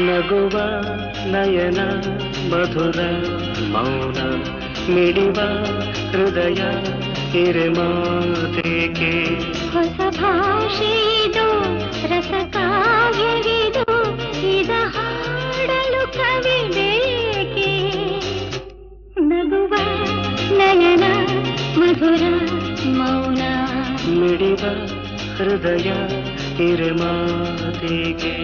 ನಗುವ ನಯನ ಮಧುರ ಮೌನ ಮಿಡಿವ ಹೃದಯ ಹಿರೆಮಾತೆಗೆ ಹೊಸ ಭಾಷೆದು ರಸ ಕಾವ್ಯವಿದು ಇದ ಹಾಡಲು ಕವಿ ಬೇಕೆ ನಗುವ ನಯನ ಮಧುರ ಮೌನ ಮಿಡಿವ ಹೃದಯ ಹಿರೆಮಾತೆಗೆ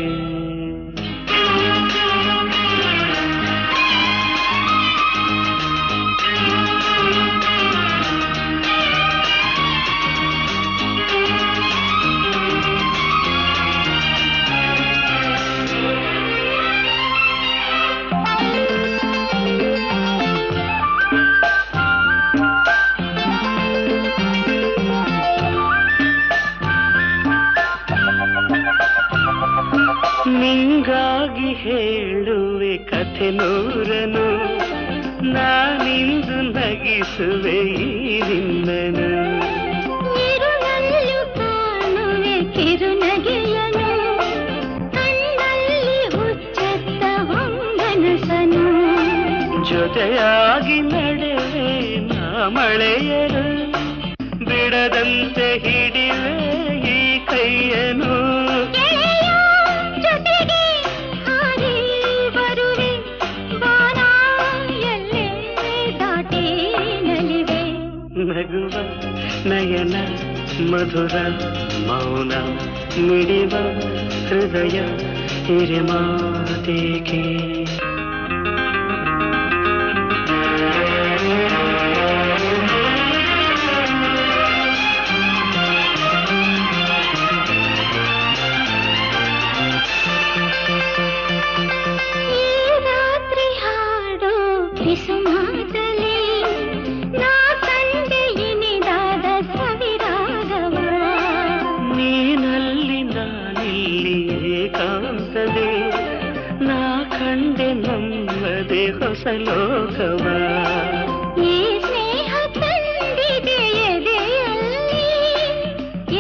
ನಿಂಗಾಗಿ ಹೇಳುವೆ ಕಥೆ ನೂರನು ನಾನಿಂದು ನಗಿಸುವೆ ಈ ನಿನ್ನನು ಇರುಳಲ್ಲೂ ಕಾಣುವೆ ಕಿರುನಗೆಯನು ಕಣ್ಣಲ್ಲಿ ಹುಚ್ಚೆತ್ತ ಹೊಂಗನಸನು ಜೊತೆಯಾಗಿ ನಡೆವೆ ನಾ ಮಳೆಯರು ಬಿಡದಂತೆ ಹಿಡಿವೆ ಈ ಕೈಯನು ನಗುವ ನಯನ ಮಧುರ ಮೌನ ಮಿಡಿವ ಹೃದಯ ಹಿರಿಮಾತೆಗೆ ರಾತ್ರಿ ಹಾಡು ಕಿಸುಮಾತಲಿ ಏಕಾಂತದೆ ನಾ ಕಂಡೆ ನಮ್ಮದೆ ಹೊಸ ಲೋಕವ ಈ ಸ್ನೇಹ ತಂದಿದೆ ಎದೆಯಲ್ಲಿ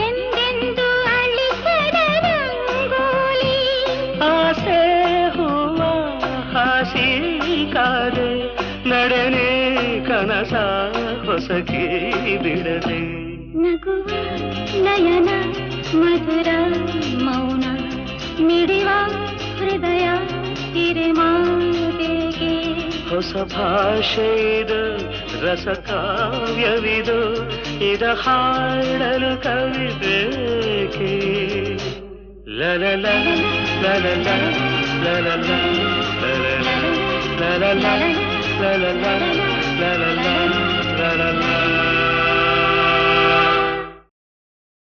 ಎಂದೆಂದು ಅಳಿಸದ ರಂಗೋಲಿ ಆಸೆ ಹೂವ ಹಾಸಿ ಕಾದೆ ನಡೆನೆ ಕನಸ ಹೊಸಕಿ ಬಿಡದೆ ನಗುವ ನಯನ ಮಧುರ ಮೌನ ಮಿಡಿವ ಹೃದಯ ಹಿರಿಮಾತೆಗೆ ಹೊಸ ಭಾಷೆದು ರಸ ಕಾವ್ಯವಿದು ಇದ ಹಾಡಲು ಕವಿ ಬೇಕೆ ಲಲಲ ಲಲಲ ಲಲಲ ಲಲಲ ಲಲಲ ಲಲಲ ಲಲಲ ಲಲಲ